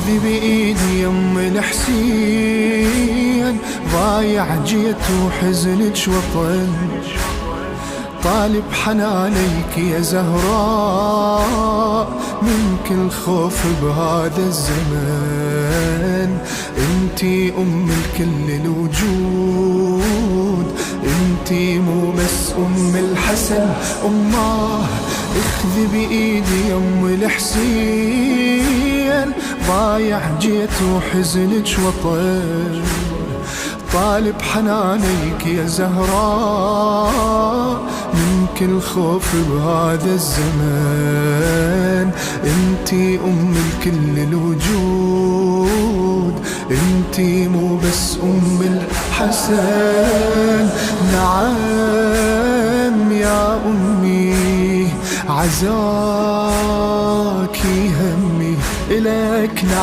اخذي بإيدي يم الحسين، ضايع جيت وحزنك وطن، طالب حنانيك يا زهراء من كل خوف بهذا الزمن. انتي ام الكل الوجود، انتي مو بس ام الحسن اماه. اخذي بايدي يم الحسين، ضايع جيت وحزنك وطن، طالب حنانيك يا زهراء من كل خوف بهذا الزمن. انتي ام الكل الوجود، انتي مو بس ام الحسن. نعم يا امي عزاكي همي الك، نعم